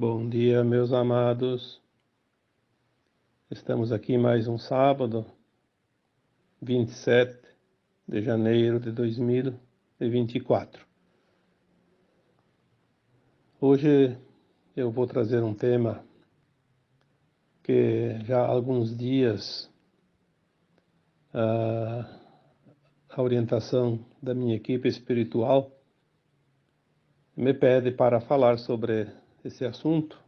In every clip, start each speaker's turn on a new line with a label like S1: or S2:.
S1: Bom dia, meus amados. Estamos aqui mais um sábado, 27 de janeiro de 2024. Hoje eu vou trazer um tema que já há alguns dias a orientação da minha equipe espiritual me pede para falar sobre esse assunto,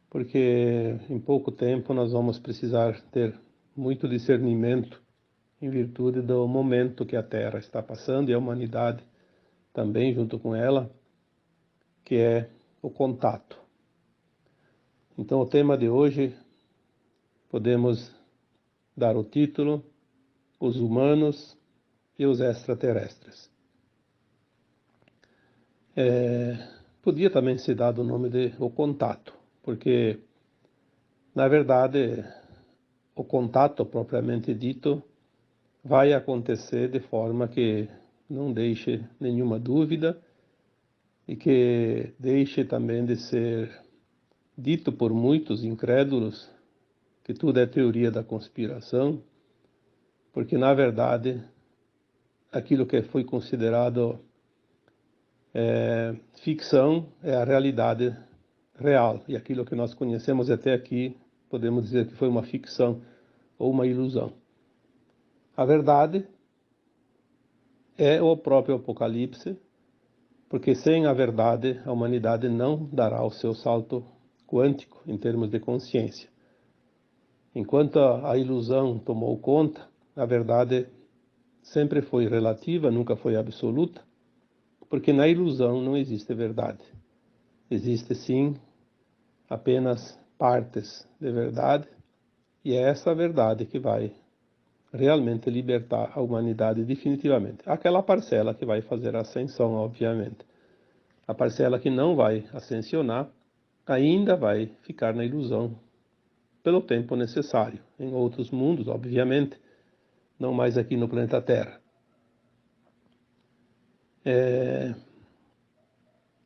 S1: porque em pouco tempo nós vamos precisar ter muito discernimento em virtude do momento que a Terra está passando e a humanidade também junto com ela, que é o contato. Então o tema de hoje podemos dar o título: Os humanos e os extraterrestres. Podia também ser dado o nome de o contato, porque na verdade o contato propriamente dito vai acontecer de forma que não deixe nenhuma dúvida e que deixe também de ser dito por muitos incrédulos que tudo é teoria da conspiração, porque na verdade aquilo que foi considerado ficção é a realidade real, e aquilo que nós conhecemos até aqui podemos dizer que foi uma ficção ou uma ilusão. A verdade é o próprio Apocalipse, porque sem a verdade a humanidade não dará o seu salto quântico em termos de consciência. Enquanto a ilusão tomou conta, a verdade sempre foi relativa, nunca foi absoluta, porque na ilusão não existe verdade. Existe sim apenas partes de verdade, e é essa verdade que vai realmente libertar a humanidade definitivamente. Aquela parcela que vai fazer a ascensão, obviamente. A parcela que não vai ascensionar ainda vai ficar na ilusão pelo tempo necessário, em outros mundos, obviamente, não mais aqui no planeta Terra.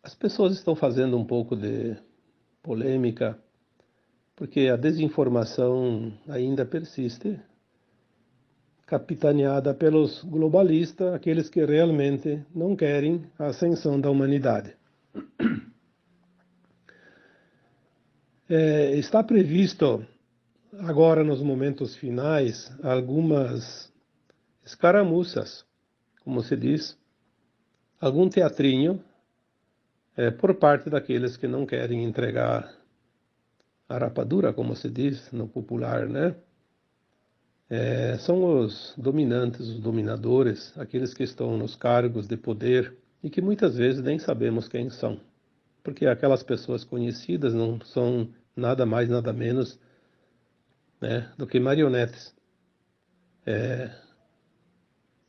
S1: As pessoas estão fazendo um pouco de polêmica, porque a desinformação ainda persiste, capitaneada pelos globalistas, aqueles que realmente não querem a ascensão da humanidade. Está previsto agora, nos momentos finais, algumas escaramuças, como se diz, algum teatrinho por parte daqueles que não querem entregar a rapadura, como se diz no popular, né? São os dominantes, os dominadores, aqueles que estão nos cargos de poder e que muitas vezes nem sabemos quem são, porque aquelas pessoas conhecidas não são nada mais, nada menos, né, do que marionetes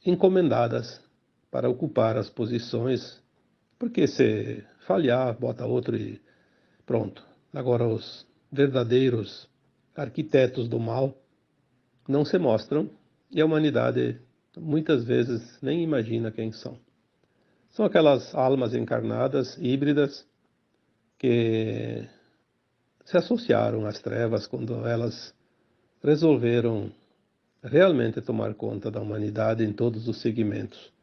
S1: encomendadas para ocupar as posições, porque se falhar, bota outro e pronto. Agora os verdadeiros arquitetos do mal não se mostram, e a humanidade muitas vezes nem imagina quem são. São aquelas almas encarnadas, híbridas, que se associaram às trevas quando elas resolveram realmente tomar conta da humanidade em todos os segmentos.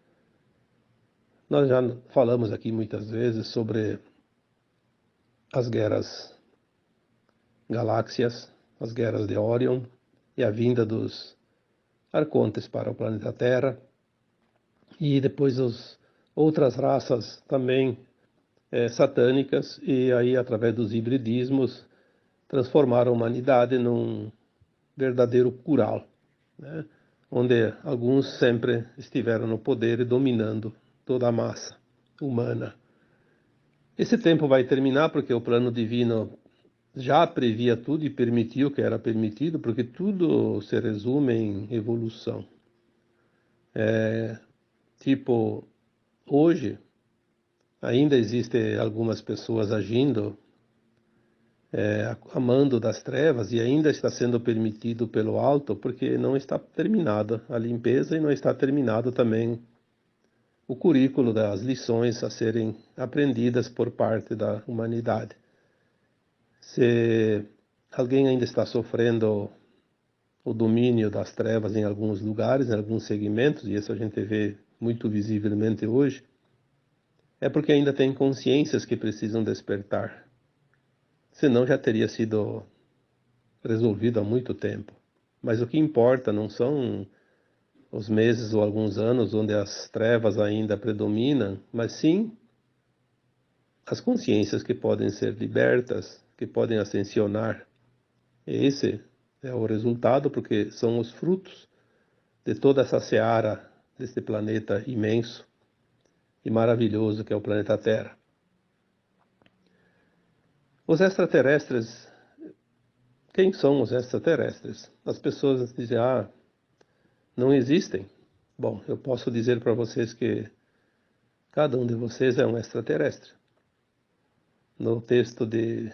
S1: Nós já falamos aqui muitas vezes sobre as guerras galáxias, as guerras de Órion e a vinda dos arcontes para o planeta Terra, e depois outras raças também satânicas, e aí através dos hibridismos transformaram a humanidade num verdadeiro curral, né? Onde alguns sempre estiveram no poder e dominando toda a massa humana. Esse tempo vai terminar porque o plano divino já previa tudo e permitiu o que era permitido, porque tudo se resume em evolução. Hoje ainda existem algumas pessoas agindo a mando das trevas, e ainda está sendo permitido pelo alto, porque não está terminada a limpeza e não está terminado também o currículo das lições a serem aprendidas por parte da humanidade. Se alguém ainda está sofrendo o domínio das trevas em alguns lugares, em alguns segmentos, e isso a gente vê muito visivelmente hoje, é porque ainda tem consciências que precisam despertar. Senão já teria sido resolvido há muito tempo. Mas o que importa não são os meses ou alguns anos onde as trevas ainda predominam, mas sim as consciências que podem ser libertas, que podem ascensionar. Esse é o resultado, porque são os frutos de toda essa seara desse planeta imenso e maravilhoso que é o planeta Terra. Os extraterrestres, quem são os extraterrestres? As pessoas dizem, não existem. Bom, eu posso dizer para vocês que cada um de vocês é um extraterrestre. No texto de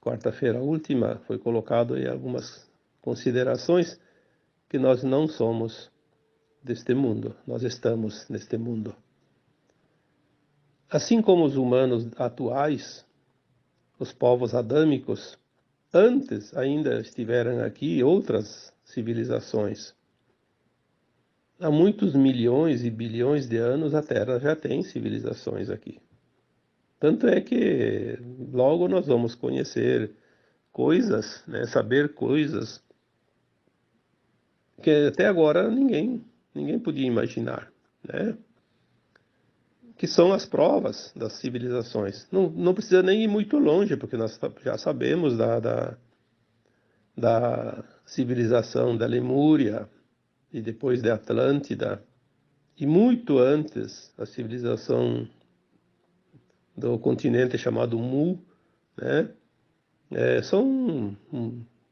S1: quarta-feira última foi colocado aí algumas considerações que nós não somos deste mundo, nós estamos neste mundo. Assim como os humanos atuais, os povos adâmicos, antes ainda estiveram aqui outras civilizações. Há muitos milhões e bilhões de anos a Terra já tem civilizações aqui. Tanto é que logo nós vamos conhecer coisas, né, saber coisas que até agora ninguém podia imaginar, né? Que são as provas das civilizações. Não precisa nem ir muito longe, porque nós já sabemos da civilização da Lemúria e depois da Atlântida, e muito antes a civilização do continente chamado Mu, né? São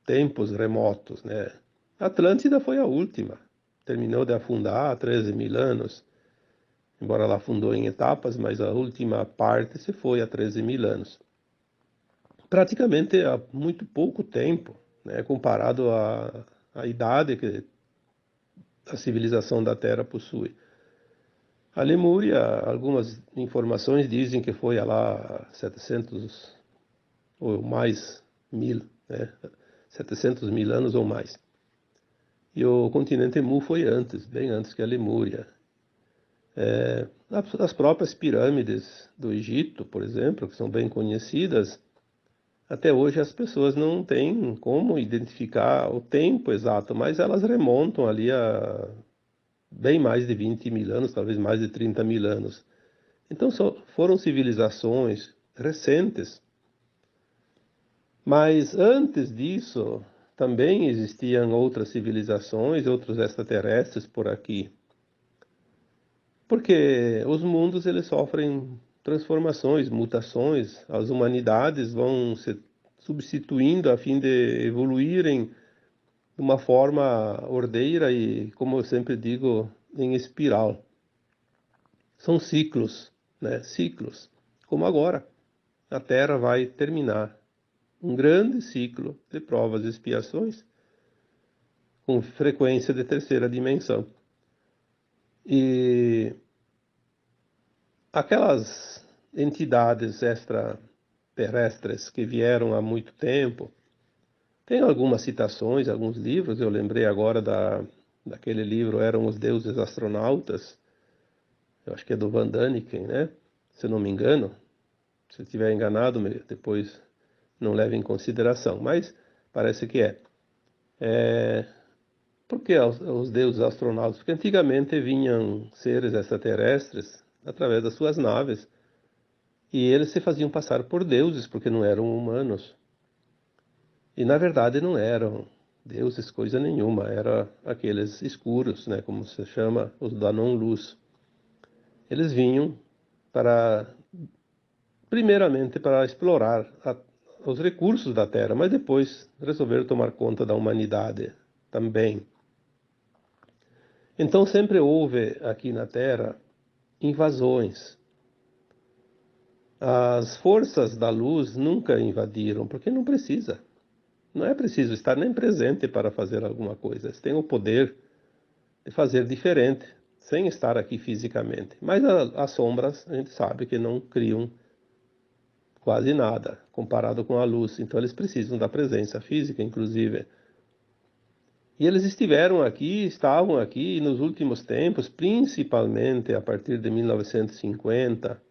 S1: tempos remotos, né? A Atlântida foi a última, terminou de afundar há 13 mil anos, embora ela afundou em etapas, mas a última parte se foi há 13 mil anos. Praticamente há muito pouco tempo, né, comparado à idade que a civilização da Terra possui. A Lemúria, algumas informações dizem que foi lá 700 ou mais mil, né, 700 mil anos ou mais. E o continente Mu foi antes, bem antes que a Lemúria. As próprias pirâmides do Egito, por exemplo, que são bem conhecidas, até hoje as pessoas não têm como identificar o tempo exato, mas elas remontam ali a bem mais de 20 mil anos, talvez mais de 30 mil anos. Então foram civilizações recentes. Mas antes disso, também existiam outras civilizações, outros extraterrestres por aqui. Porque os mundos eles sofrem transformações, mutações, as humanidades vão se substituindo a fim de evoluírem de uma forma ordeira e, como eu sempre digo, em espiral. São ciclos, né? Ciclos. Como agora, a Terra vai terminar um grande ciclo de provas e expiações com frequência de terceira dimensão. E aquelas entidades extraterrestres que vieram há muito tempo, tem algumas citações, alguns livros, eu lembrei agora daquele livro Eram os Deuses Astronautas, eu acho que é do Van Daniken, né? Se não me engano, se eu estiver enganado, depois não leve em consideração, mas parece que é. Por que os deuses astronautas? Porque antigamente vinham seres extraterrestres através das suas naves e eles se faziam passar por deuses porque não eram humanos. E na verdade não eram deuses coisa nenhuma, eram aqueles escuros, né, como se chama, os da não-luz. Eles vinham primeiramente para explorar os recursos da Terra, mas depois resolveram tomar conta da humanidade também. Então sempre houve aqui na Terra invasões. As forças da luz nunca invadiram, porque não precisa. Não é preciso estar nem presente para fazer alguma coisa. Eles têm o poder de fazer diferente, sem estar aqui fisicamente. Mas as sombras, a gente sabe que não criam quase nada comparado com a luz. Então eles precisam da presença física, inclusive. E eles estavam aqui nos últimos tempos, principalmente a partir de 1950,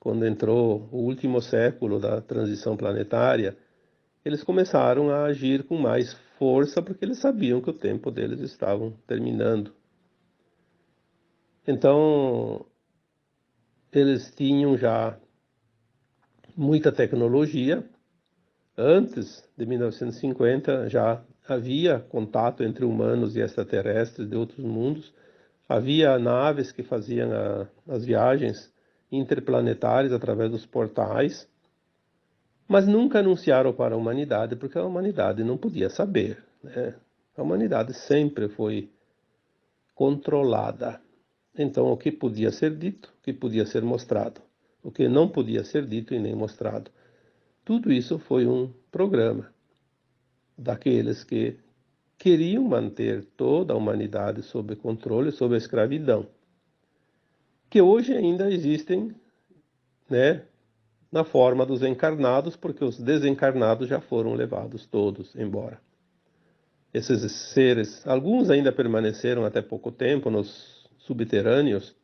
S1: quando entrou o último século da transição planetária. Eles começaram a agir com mais força porque eles sabiam que o tempo deles estava terminando. Então, eles tinham já muita tecnologia. Antes de 1950 já havia contato entre humanos e extraterrestres de outros mundos. Havia naves que faziam as viagens interplanetárias através dos portais, mas nunca anunciaram para a humanidade, porque a humanidade não podia saber, né? A humanidade sempre foi controlada. Então, o que podia ser dito, o que podia ser mostrado, o que não podia ser dito e nem mostrado. Tudo isso foi um programa daqueles que queriam manter toda a humanidade sob controle, sob a escravidão, que hoje ainda existem, né, na forma dos encarnados, porque os desencarnados já foram levados todos embora. Esses seres, alguns ainda permaneceram até pouco tempo nos subterrâneos,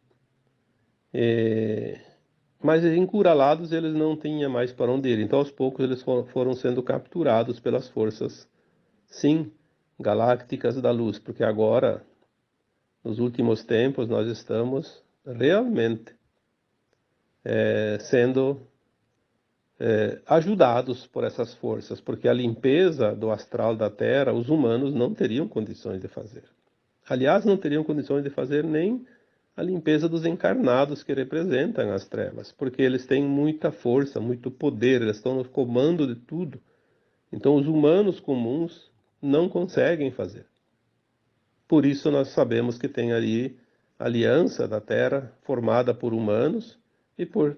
S1: mas encurralados eles não tinham mais para onde ir. Então, aos poucos, eles foram sendo capturados pelas forças, sim, galácticas da luz, porque agora, nos últimos tempos, nós estamos realmente sendo ajudados por essas forças, porque a limpeza do astral da Terra, os humanos não teriam condições de fazer. Aliás, não teriam condições de fazer nem a limpeza dos encarnados que representam as trevas, porque eles têm muita força, muito poder, eles estão no comando de tudo. Então, os humanos comuns não conseguem fazer. Por isso, nós sabemos que tem ali a aliança da Terra formada por humanos e por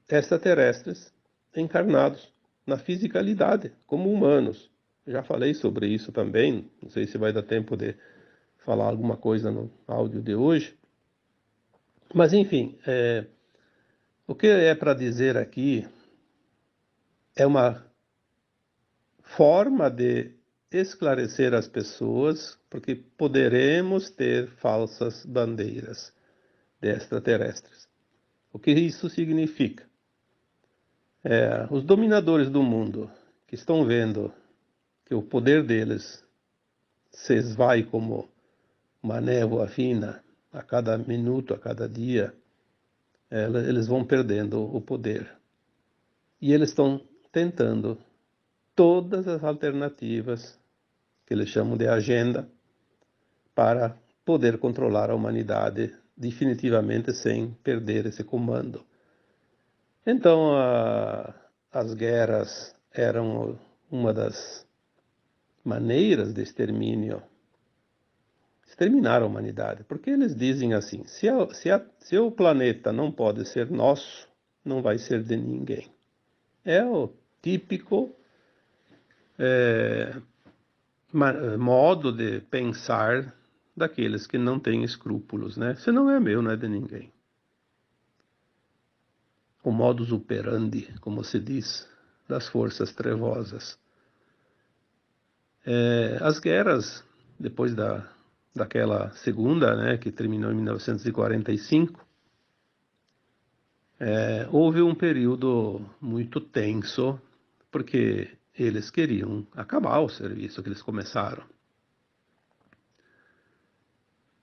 S1: extraterrestres encarnados na fisicalidade, como humanos. Já falei sobre isso também, não sei se vai dar tempo de falar alguma coisa no áudio de hoje. Mas, enfim, o que é para dizer aqui é uma forma de esclarecer as pessoas, porque poderemos ter falsas bandeiras de extraterrestres. O que isso significa? Os dominadores do mundo que estão vendo que o poder deles se esvai como uma névoa fina a cada minuto, a cada dia, eles vão perdendo o poder. E eles estão tentando todas as alternativas que eles chamam de agenda para poder controlar a humanidade definitivamente sem perder esse comando. Então, as guerras eram uma das maneiras de exterminar a humanidade, porque eles dizem assim, se o planeta não pode ser nosso, não vai ser de ninguém. É o típico modo de pensar daqueles que não têm escrúpulos, né? Se não é meu, não é de ninguém. O modus operandi, como se diz, das forças trevosas. As guerras, depois daquela segunda, né, que terminou em 1945, houve um período muito tenso, porque eles queriam acabar o serviço que eles começaram.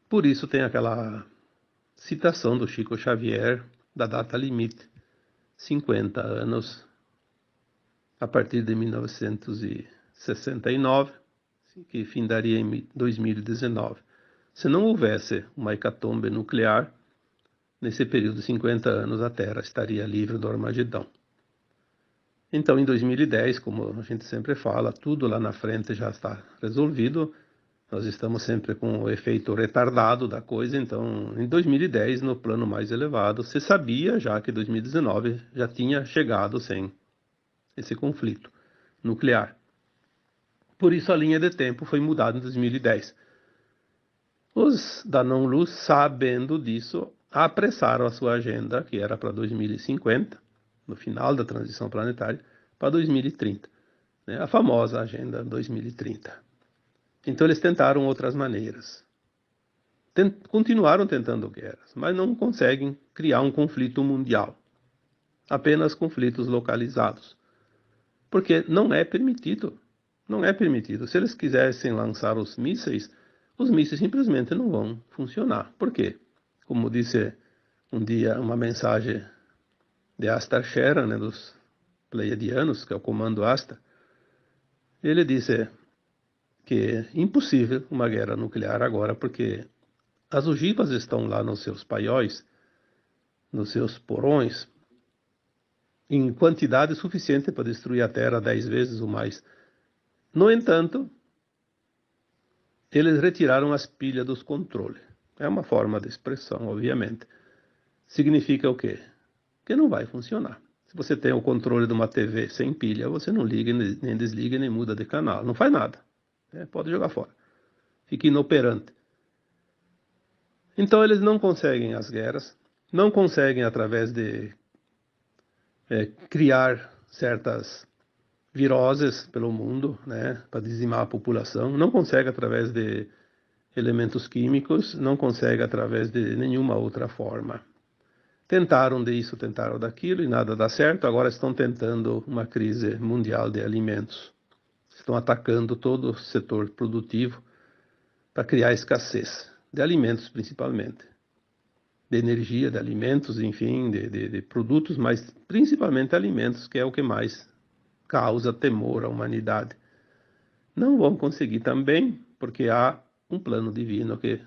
S1: Por isso tem aquela citação do Chico Xavier, da data limite, 50 anos, a partir de 1969, que findaria em 2019. Se não houvesse uma hecatombe nuclear, nesse período de 50 anos a Terra estaria livre do Armagedão. Então, em 2010, como a gente sempre fala, tudo lá na frente já está resolvido. Nós estamos sempre com o efeito retardado da coisa. Então, em 2010, no plano mais elevado, se sabia já que 2019 já tinha chegado sem esse conflito nuclear. Por isso, a linha de tempo foi mudada em 2010. Os da não-luz, sabendo disso, apressaram a sua agenda, que era para 2050, no final da transição planetária, para 2030, né? A famosa Agenda 2030. Então eles tentaram outras maneiras. Continuaram tentando guerras, mas não conseguem criar um conflito mundial. Apenas conflitos localizados. Porque não é permitido. Não é permitido. Se eles quisessem lançar os mísseis simplesmente não vão funcionar. Por quê? Como disse um dia uma mensagem de Astar Sheran, né, dos Pleiadianos, que é o comando Asta, ele disse que é impossível uma guerra nuclear agora, porque as ogivas estão lá nos seus paióis, nos seus porões, em quantidade suficiente para destruir a Terra 10 vezes ou mais. No entanto, eles retiraram as pilhas dos controles. É uma forma de expressão, obviamente. Significa o quê? Que não vai funcionar. Se você tem o controle de uma TV sem pilha, você não liga, nem desliga, nem muda de canal. Não faz nada. Pode jogar fora. Fica inoperante. Então eles não conseguem as guerras, não conseguem através de criar certas viroses pelo mundo, né, para dizimar a população, não consegue através de elementos químicos, não consegue através de nenhuma outra forma. Tentaram disso, tentaram daquilo e nada dá certo, agora estão tentando uma crise mundial de alimentos. Estão atacando todo o setor produtivo para criar escassez de alimentos principalmente. De energia, de alimentos, enfim, de produtos, mas principalmente alimentos, que é o que mais causa temor à humanidade. Não vão conseguir também, porque há um plano divino que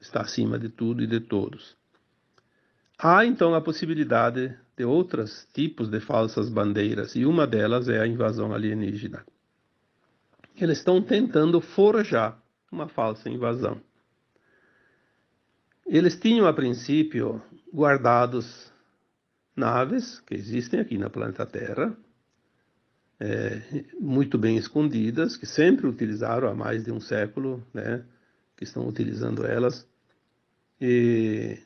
S1: está acima de tudo e de todos. Há então a possibilidade de outros tipos de falsas bandeiras, e uma delas é a invasão alienígena. Eles estão tentando forjar uma falsa invasão. Eles tinham, a princípio, guardados naves que existem aqui no planeta Terra, muito bem escondidas, que sempre utilizaram há mais de um século, né, que estão utilizando elas. E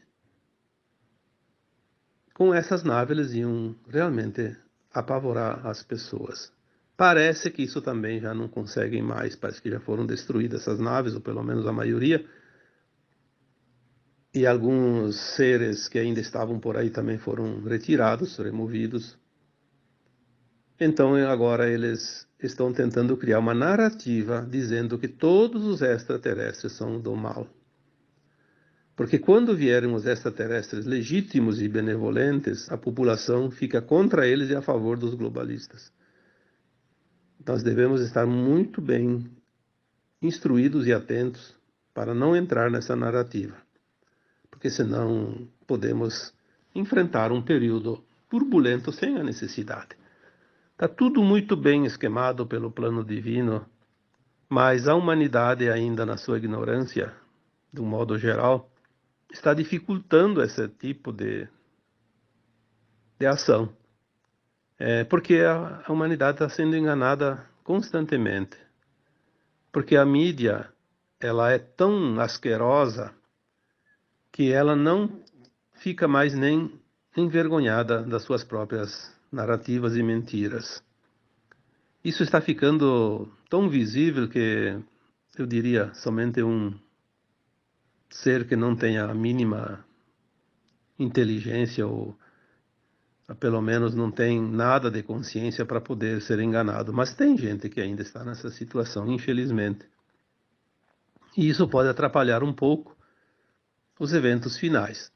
S1: com essas naves eles iam realmente apavorar as pessoas. Parece que isso também já não conseguem mais, parece que já foram destruídas essas naves, ou pelo menos a maioria, e alguns seres que ainda estavam por aí também foram retirados, removidos. Então agora eles estão tentando criar uma narrativa dizendo que todos os extraterrestres são do mal. Porque quando vierem os extraterrestres legítimos e benevolentes, a população fica contra eles e a favor dos globalistas. Nós devemos estar muito bem instruídos e atentos para não entrar nessa narrativa. Porque senão podemos enfrentar um período turbulento sem a necessidade. Está tudo muito bem esquemado pelo plano divino, mas a humanidade ainda na sua ignorância, de um modo geral, está dificultando esse tipo de ação. Porque a humanidade está sendo enganada constantemente. Porque a mídia, ela é tão asquerosa que ela não fica mais nem envergonhada das suas próprias narrativas e mentiras. Isso está ficando tão visível que, eu diria, somente um ser que não tenha a mínima inteligência ou pelo menos não tem nada de consciência para poder ser enganado. Mas tem gente que ainda está nessa situação, infelizmente. E isso pode atrapalhar um pouco os eventos finais.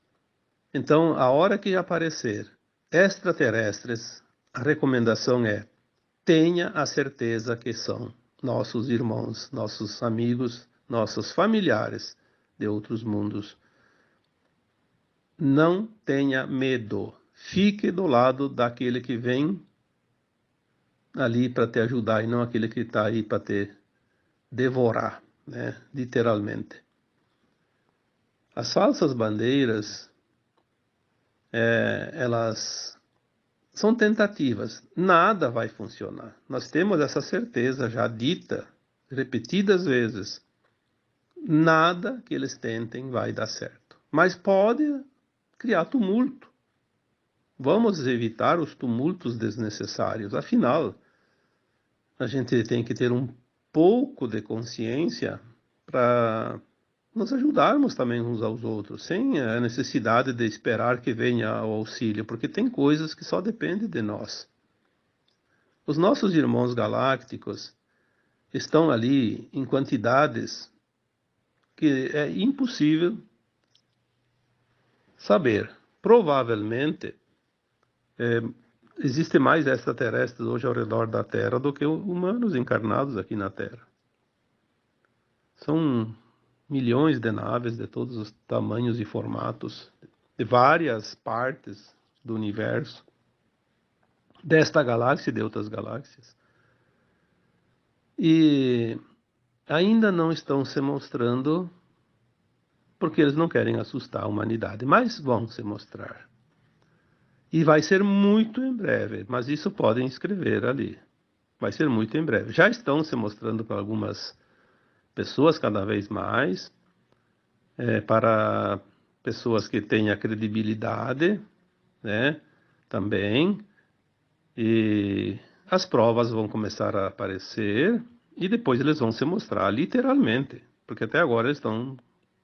S1: Então, a hora que aparecer extraterrestres, a recomendação é: tenha a certeza que são nossos irmãos, nossos amigos, nossos familiares de outros mundos. Não tenha medo. Fique do lado daquele que vem ali para te ajudar e não aquele que está aí para te devorar, né? Literalmente. As falsas bandeiras, elas são tentativas. Nada vai funcionar. Nós temos essa certeza já dita repetidas vezes. nada que eles tentem vai dar certo. Mas pode criar tumulto. Vamos evitar os tumultos desnecessários. Afinal, a gente tem que ter um pouco de consciência para nos ajudarmos também uns aos outros, sem a necessidade de esperar que venha o auxílio, porque tem coisas que só dependem de nós. Os nossos irmãos galácticos estão ali em quantidades que é impossível saber. Provavelmente, existe mais extraterrestres hoje ao redor da Terra do que humanos encarnados aqui na Terra. São milhões de naves de todos os tamanhos e formatos, de várias partes do universo, desta galáxia e de outras galáxias. E ainda não estão se mostrando porque eles não querem assustar a humanidade, mas vão se mostrar. E vai ser muito em breve, mas isso podem escrever ali. Vai ser muito em breve. Já estão se mostrando para algumas pessoas cada vez mais, para pessoas que têm a credibilidade, né, também. E as provas vão começar a aparecer e depois eles vão se mostrar literalmente, porque até agora eles estão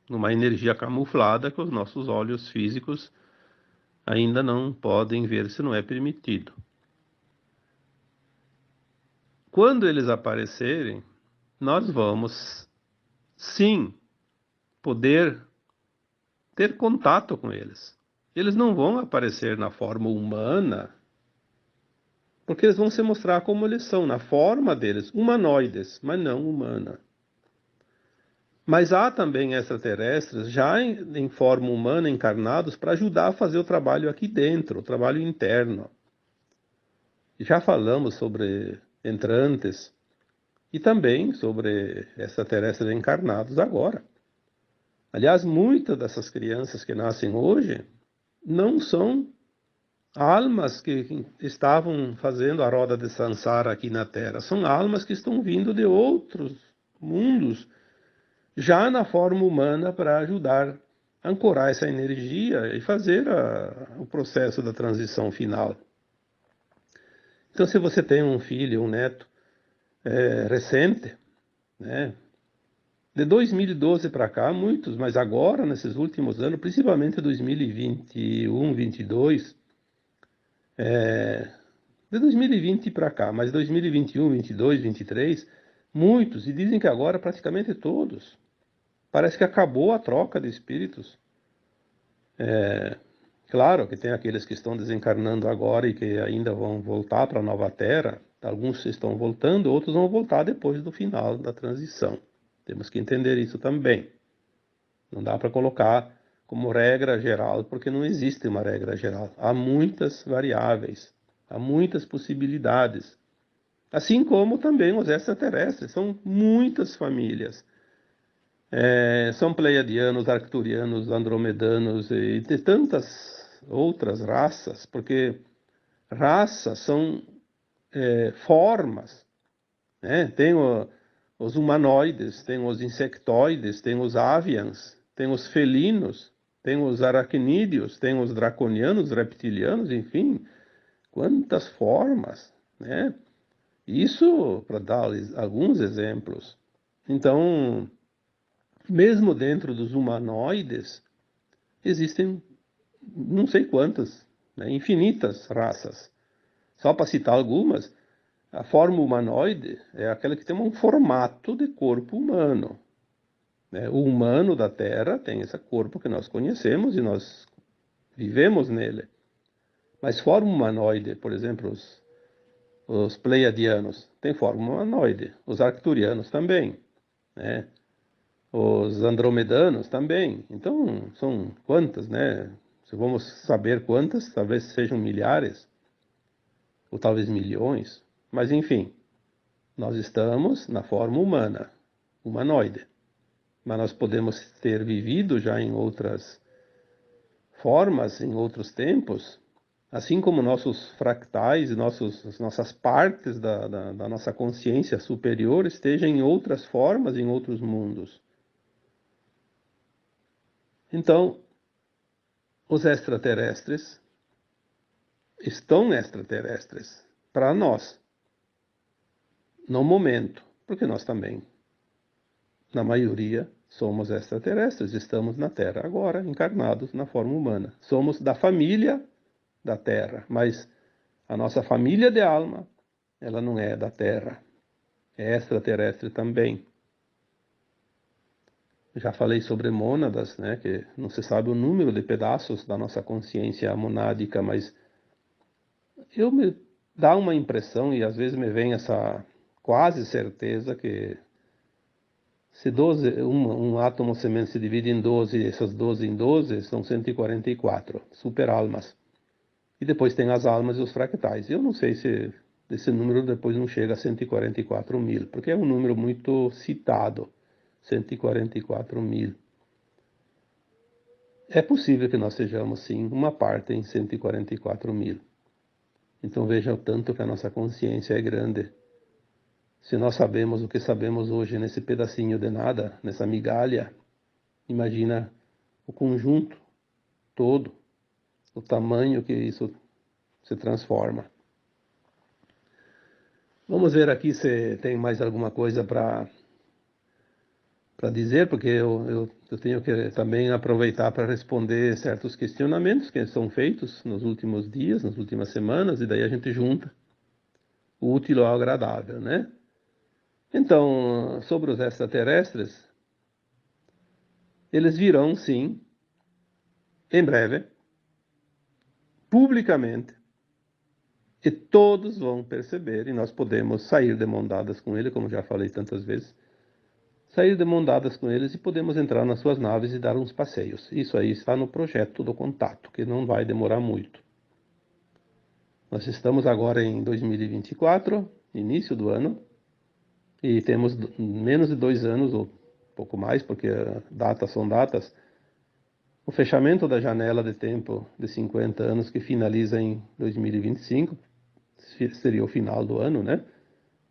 S1: numa energia camuflada que os nossos olhos físicos ainda não podem ver, se não é permitido. Quando eles aparecerem, nós vamos, sim, poder ter contato com eles. Eles não vão aparecer na forma humana, porque eles vão se mostrar como eles são, na forma deles, humanoides, mas não humana. Mas há também extraterrestres já em forma humana, encarnados, para ajudar a fazer o trabalho aqui dentro, o trabalho interno. Já falamos sobre entrantes e também sobre extraterrestres encarnados agora. Aliás, muitas dessas crianças que nascem hoje não são almas que estavam fazendo a roda de Sansara aqui na Terra. São almas que estão vindo de outros mundos, já na forma humana, para ajudar a ancorar essa energia e fazer o processo da transição final. Então, se você tem um filho, um neto recente, né, de 2012 para cá, muitos, mas agora, nesses últimos anos, principalmente 2021, 22, de 2020 para cá, mas 2021, 22, 23, muitos, e dizem que agora praticamente todos. Parece que acabou a troca de espíritos. Claro que tem aqueles que estão desencarnando agora e que ainda vão voltar para a nova Terra. Alguns estão voltando, outros vão voltar depois do final da transição. Temos que entender isso também. Não dá para colocar como regra geral, porque não existe uma regra geral. Há muitas variáveis, há muitas possibilidades. Assim como também os extraterrestres, são muitas famílias. São pleiadianos, arcturianos, andromedanos e de tantas outras raças, porque raças são formas, né? Tem os humanoides, tem os insectoides, tem os avians, tem os felinos, tem os aracnídeos, tem os draconianos, reptilianos, enfim, quantas formas, né? Isso para dar alguns exemplos. Então, mesmo dentro dos humanoides, existem não sei quantas, né, infinitas raças. Só para citar algumas, a forma humanoide é aquela que tem um formato de corpo humano. Né? O humano da Terra tem esse corpo que nós conhecemos e nós vivemos nele. Mas forma humanoide, por exemplo, os pleiadianos têm forma humanoide, os arcturianos também, né? Os andromedanos também. Então, são quantas, né? Se vamos saber quantas, talvez sejam milhares, ou talvez milhões. Mas, enfim, nós estamos na forma humana, humanoide. Mas nós podemos ter vivido já em outras formas, em outros tempos, assim como nossos fractais, nossas partes da nossa consciência superior estejam em outras formas, em outros mundos. Então, os extraterrestres estão extraterrestres para nós, no momento, porque nós também, na maioria, somos extraterrestres, estamos na Terra agora, encarnados na forma humana. Somos da família da Terra, mas a nossa família de alma, ela não é da Terra, é extraterrestre também. Já falei sobre mônadas, né, que não se sabe o número de pedaços da nossa consciência monádica, mas me dá uma impressão, e às vezes me vem essa quase certeza, que se 12, um átomo semente se divide em 12, essas 12 em 12 são 144 super-almas. E depois tem as almas e os fractais. Eu não sei se esse número depois não chega a 144 mil, porque é um número muito citado, 144 mil. É possível que nós sejamos, sim, uma parte em 144 mil. Então veja o tanto que a nossa consciência é grande. Se nós sabemos o que sabemos hoje nesse pedacinho de nada, nessa migalha, imagina o conjunto todo, o tamanho que isso se transforma. Vamos ver aqui se tem mais alguma coisa para dizer, porque eu tenho que também aproveitar para responder certos questionamentos que são feitos nos últimos dias, nas últimas semanas, e daí a gente junta o útil ao agradável, né? Então, sobre os extraterrestres, eles virão, sim, em breve, publicamente, e todos vão perceber, e nós podemos sair de mão dadas com ele, como já falei tantas vezes, sair de mão dadas com eles e podemos entrar nas suas naves e dar uns passeios. Isso aí está no projeto do contato, que não vai demorar muito. Nós estamos agora em 2024, início do ano, e temos menos de 2 anos, ou pouco mais, porque datas são datas, o fechamento da janela de tempo de 50 anos, que finaliza em 2025, seria o final do ano, né?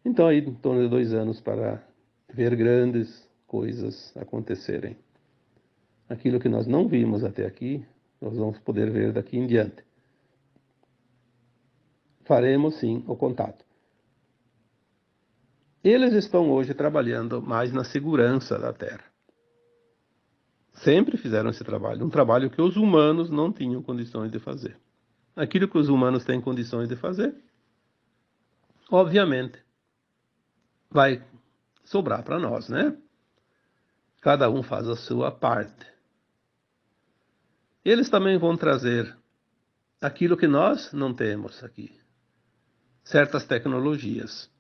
S1: Então aí em torno de 2 anos para ver grandes coisas acontecerem. Aquilo que nós não vimos até aqui, nós vamos poder ver daqui em diante. Faremos sim o contato. Eles estão hoje trabalhando mais na segurança da Terra. Sempre fizeram esse trabalho, um trabalho que os humanos não tinham condições de fazer. Aquilo que os humanos têm condições de fazer, obviamente, vai sobrar para nós, né? Cada um faz a sua parte. Eles também vão trazer aquilo que nós não temos aqui, certas tecnologias.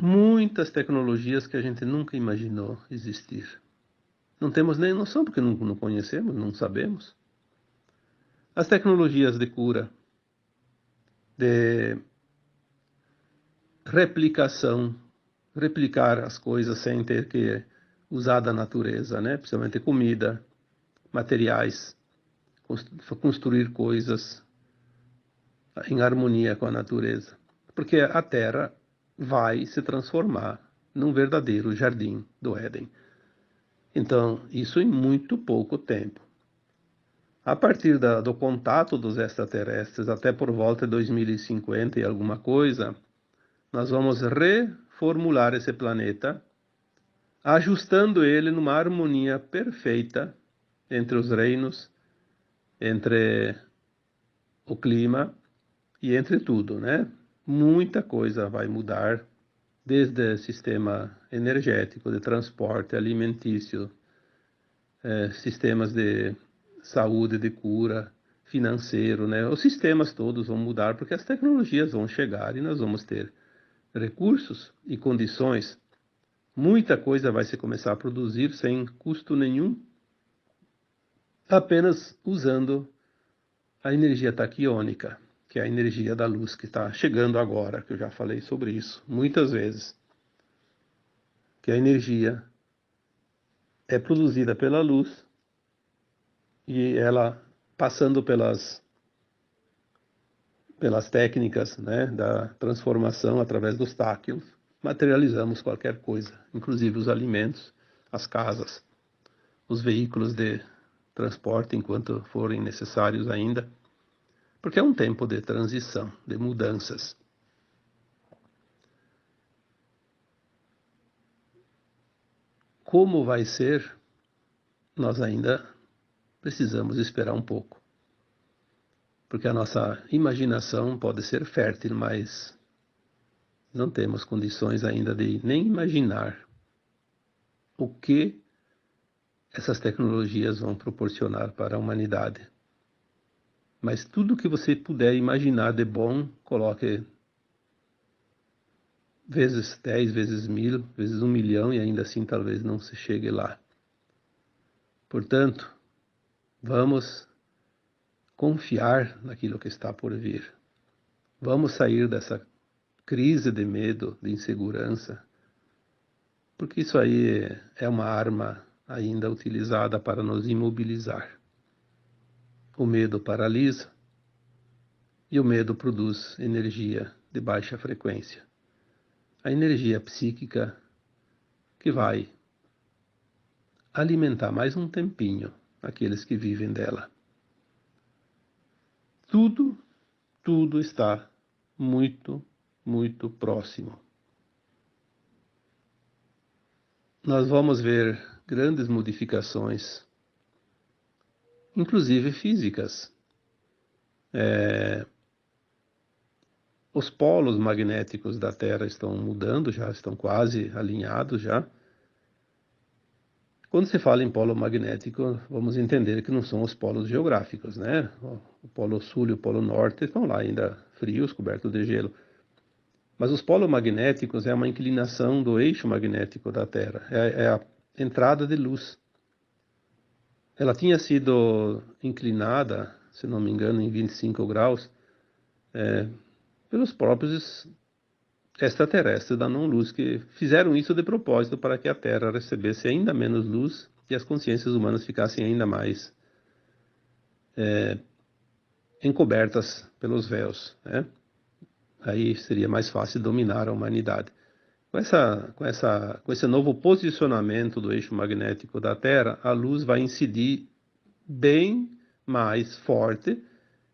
S1: Muitas tecnologias que a gente nunca imaginou existir. Não temos nem noção, porque não conhecemos, não sabemos. As tecnologias de cura, de replicação, replicar as coisas sem ter que usar da natureza, né? Principalmente comida, materiais, construir coisas em harmonia com a natureza. Porque a Terra vai se transformar num verdadeiro jardim do Éden. Então, isso em muito pouco tempo. A partir do contato dos extraterrestres, até por volta de 2050 e alguma coisa, nós vamos reformular esse planeta, ajustando ele numa harmonia perfeita entre os reinos, entre o clima e entre tudo, né? Muita coisa vai mudar, desde sistema energético, de transporte, alimentício, sistemas de saúde, de cura, financeiro, né? Os sistemas todos vão mudar porque as tecnologias vão chegar e nós vamos ter recursos e condições. Muita coisa vai se começar a produzir sem custo nenhum, apenas usando a energia taquiônica, que é a energia da luz que está chegando agora, que eu já falei sobre isso muitas vezes. Que a energia é produzida pela luz e ela, passando pelas técnicas, né, da transformação através dos táquios, materializamos qualquer coisa, inclusive os alimentos, as casas, os veículos de transporte, enquanto forem necessários ainda, porque é um tempo de transição, de mudanças. Como vai ser, nós ainda precisamos esperar um pouco, porque a nossa imaginação pode ser fértil, mas não temos condições ainda de nem imaginar o que essas tecnologias vão proporcionar para a humanidade. Mas tudo que você puder imaginar de bom, coloque vezes 10, vezes 1000, vezes 1 milhão, e ainda assim talvez não se chegue lá. Portanto, vamos confiar naquilo que está por vir. Vamos sair dessa crise de medo, de insegurança, porque isso aí é uma arma ainda utilizada para nos imobilizar. O medo paralisa e o medo produz energia de baixa frequência. A energia psíquica que vai alimentar mais um tempinho aqueles que vivem dela. Tudo está muito, muito próximo. Nós vamos ver grandes modificações, inclusive físicas. Os polos magnéticos da Terra estão mudando, já estão quase alinhados já. Quando se fala em polo magnético, vamos entender que não são os polos geográficos, né? O polo sul e o polo norte estão lá ainda frios, cobertos de gelo. Mas os polos magnéticos é uma inclinação do eixo magnético da Terra, é a entrada de luz. Ela tinha sido inclinada, se não me engano, em 25 graus, pelos próprios extraterrestres da não-luz, que fizeram isso de propósito para que a Terra recebesse ainda menos luz e as consciências humanas ficassem ainda mais encobertas pelos véus, né? Aí seria mais fácil dominar a humanidade. Com esse novo posicionamento do eixo magnético da Terra, a luz vai incidir bem mais forte,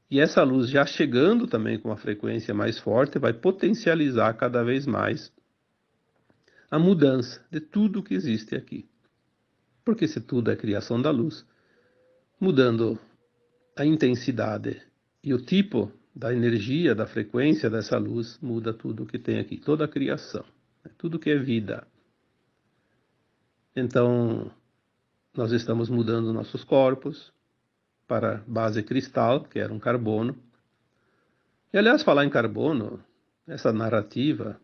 S1: e essa luz já chegando também com uma frequência mais forte, vai potencializar cada vez mais a mudança de tudo que existe aqui. Porque se tudo é criação da luz, mudando a intensidade e o tipo da energia, da frequência dessa luz, muda tudo que tem aqui, toda a criação, tudo que é vida. Então, nós estamos mudando nossos corpos para base cristal, que era um carbono. E, aliás, falar em carbono, essa narrativa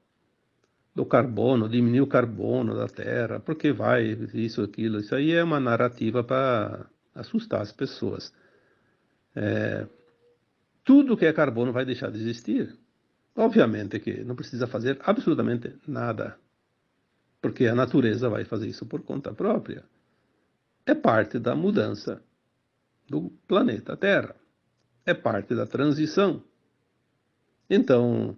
S1: do carbono, diminuir o carbono da Terra, porque vai isso, aquilo, isso aí é uma narrativa para assustar as pessoas. Tudo que é carbono vai deixar de existir. Obviamente que não precisa fazer absolutamente nada, porque a natureza vai fazer isso por conta própria. É parte da mudança do planeta Terra. É parte da transição. Então,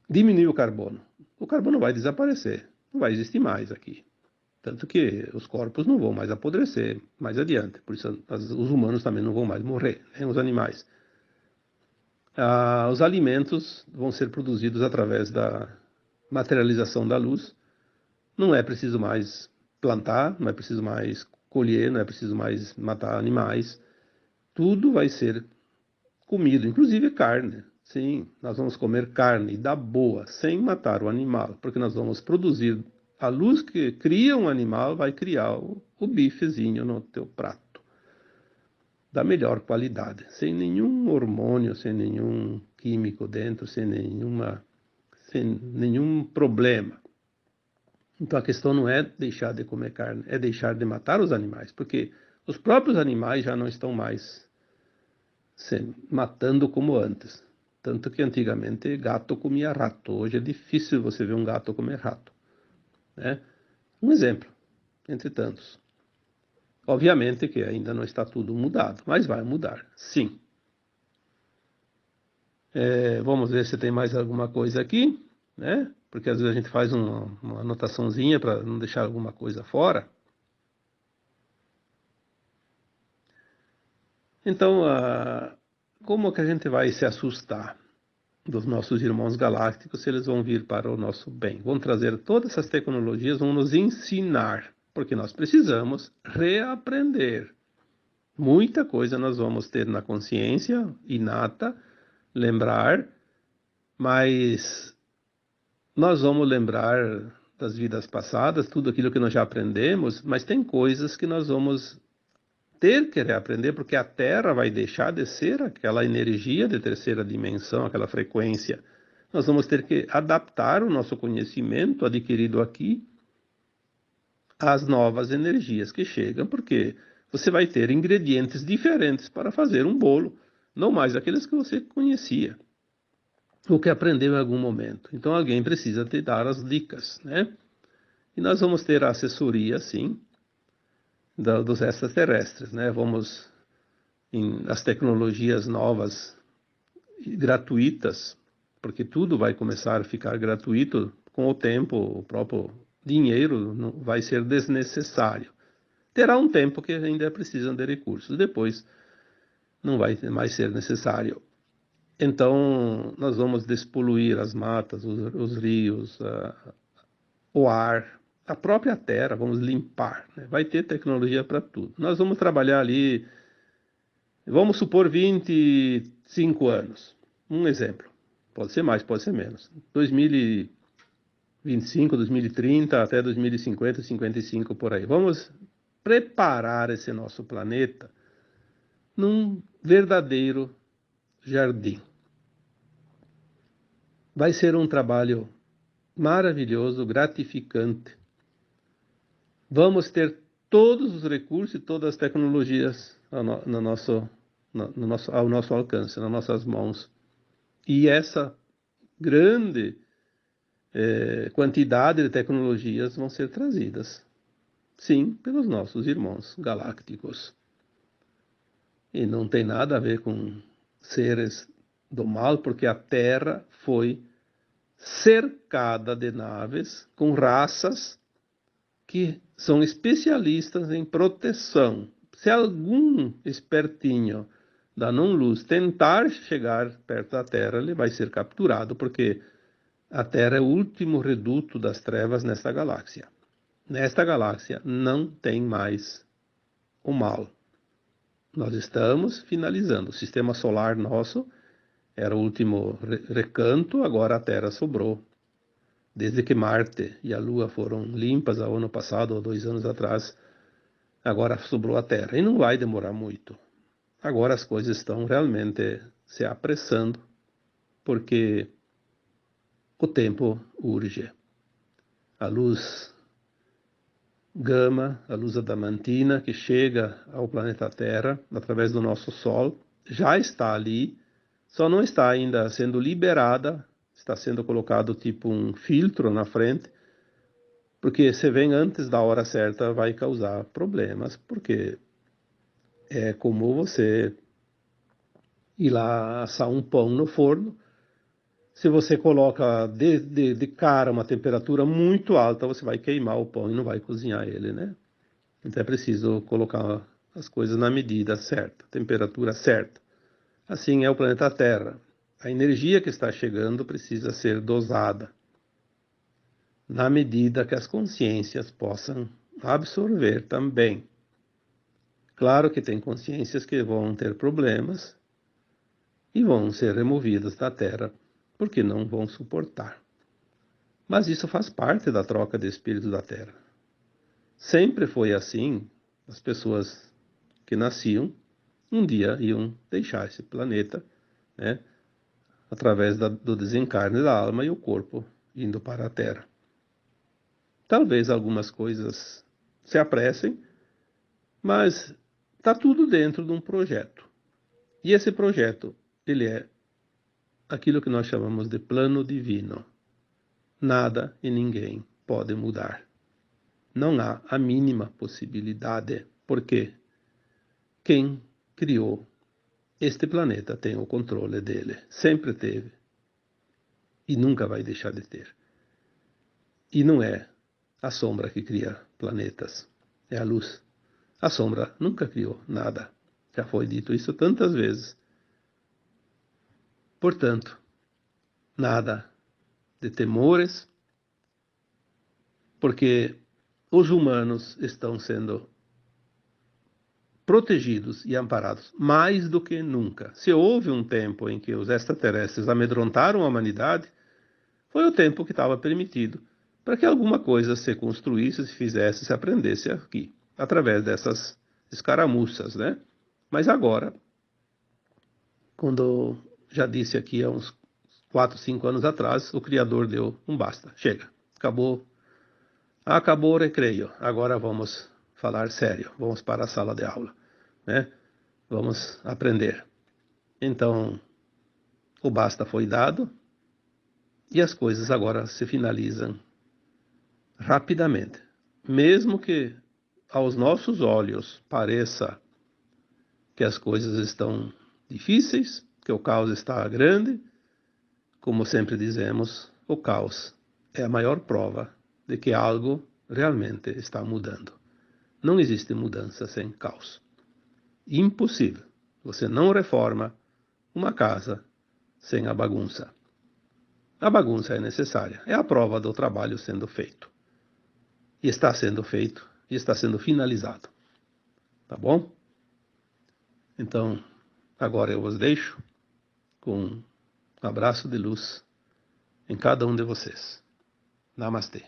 S1: diminuir o carbono. O carbono vai desaparecer, não vai existir mais aqui. Tanto que os corpos não vão mais apodrecer mais adiante. Por isso os humanos também não vão mais morrer, nem os animais. Os alimentos vão ser produzidos através da materialização da luz. Não é preciso mais plantar, não é preciso mais colher, não é preciso mais matar animais. Tudo vai ser comido, inclusive carne. Sim, nós vamos comer carne da boa, sem matar o animal, porque nós vamos produzir a luz que cria um animal, vai criar o bifezinho no teu prato, da melhor qualidade, sem nenhum hormônio, sem nenhum químico dentro, sem nenhum problema. Então a questão não é deixar de comer carne, é deixar de matar os animais, porque os próprios animais já não estão mais se matando como antes. Tanto que antigamente gato comia rato. Hoje é difícil você ver um gato comer rato, né? Um exemplo, entre tantos. Obviamente que ainda não está tudo mudado, mas vai mudar, sim. Vamos ver se tem mais alguma coisa aqui. né? Porque às vezes a gente faz uma anotaçãozinha para não deixar alguma coisa fora. Então, como que a gente vai se assustar dos nossos irmãos galácticos se eles vão vir para o nosso bem? Vão trazer todas essas tecnologias, vão nos ensinar, porque nós precisamos reaprender. Muita coisa nós vamos ter na consciência inata, lembrar, mas nós vamos lembrar das vidas passadas, tudo aquilo que nós já aprendemos, mas tem coisas que nós vamos ter que reaprender, porque a Terra vai deixar de ser aquela energia de terceira dimensão, aquela frequência. Nós vamos ter que adaptar o nosso conhecimento adquirido aqui às novas energias que chegam, porque você vai ter ingredientes diferentes para fazer um bolo, não mais aqueles que você conhecia, ou que aprendeu em algum momento. Então alguém precisa te dar as dicas, né? E nós vamos ter a assessoria, sim, dos extraterrestres, né? Vamos as tecnologias novas e gratuitas, porque tudo vai começar a ficar gratuito com o tempo, o próprio dinheiro não vai ser desnecessário. Terá um tempo que ainda precisa de recursos, depois não vai mais ser necessário. Então, nós vamos despoluir as matas, os rios, o ar, a própria terra, vamos limpar, né? Vai ter tecnologia para tudo. Nós vamos trabalhar ali, vamos supor 25 anos, um exemplo. Pode ser mais, pode ser menos. 2025, 2030, até 2050, 55 por aí. Vamos preparar esse nosso planeta num verdadeiro jardim. Vai ser um trabalho maravilhoso, gratificante. Vamos ter todos os recursos e todas as tecnologias ao nosso alcance, nas nossas mãos. E essa grande quantidade de tecnologias vão ser trazidas, sim, pelos nossos irmãos galácticos. E não tem nada a ver com seres do mal, porque a Terra foi cercada de naves com raças que são especialistas em proteção. Se algum espertinho da não-luz tentar chegar perto da Terra, ele vai ser capturado, porque a Terra é o último reduto das trevas nesta galáxia. Nesta galáxia não tem mais o mal. Nós estamos finalizando. O sistema solar nosso era o último recanto, agora a Terra sobrou. Desde que Marte e a Lua foram limpas ao ano passado ou 2 anos atrás, agora sobrou a Terra. E não vai demorar muito. Agora as coisas estão realmente se apressando, porque o tempo urge. A luz gama, a luz adamantina, que chega ao planeta Terra através do nosso Sol, já está ali, só não está ainda sendo liberada, está sendo colocado tipo um filtro na frente, porque se vem antes da hora certa vai causar problemas, porque é como você ir lá assar um pão no forno. Se você coloca de cara uma temperatura muito alta, você vai queimar o pão e não vai cozinhar ele, né? Então é preciso colocar as coisas na medida certa, temperatura certa. Assim é o planeta Terra. A energia que está chegando precisa ser dosada, na medida que as consciências possam absorver também. Claro que tem consciências que vão ter problemas e vão ser removidas da Terra, porque não vão suportar. Mas isso faz parte da troca de espírito da Terra. Sempre foi assim, as pessoas que nasciam, um dia iam deixar esse planeta, né, através do desencarne da alma e o corpo indo para a Terra. Talvez algumas coisas se apressem, mas está tudo dentro de um projeto. E esse projeto, ele é aquilo que nós chamamos de plano divino. Nada e ninguém pode mudar. Não há a mínima possibilidade, porque quem criou este planeta tem o controle dele, sempre teve e nunca vai deixar de ter. E não é a sombra que cria planetas, é a luz. A sombra nunca criou nada. Já foi dito isso tantas vezes. Portanto, nada de temores, porque os humanos estão sendo protegidos e amparados mais do que nunca. Se houve um tempo em que os extraterrestres amedrontaram a humanidade, foi o tempo que estava permitido para que alguma coisa se construísse, se fizesse, se aprendesse aqui, através dessas escaramuças, né? Mas agora, quando já disse aqui há uns 4, 5 anos atrás, o Criador deu um basta. Chega, acabou o recreio, agora vamos falar sério, vamos para a sala de aula, né? Vamos aprender. Então, o basta foi dado e as coisas agora se finalizam rapidamente. Mesmo que aos nossos olhos pareça que as coisas estão difíceis, que o caos está grande, como sempre dizemos, o caos é a maior prova de que algo realmente está mudando. Não existe mudança sem caos. Impossível. Você não reforma uma casa sem a bagunça. A bagunça é necessária. É a prova do trabalho sendo feito. E está sendo feito e está sendo finalizado. Tá bom? Então, agora eu vos deixo com um abraço de luz em cada um de vocês. Namastê.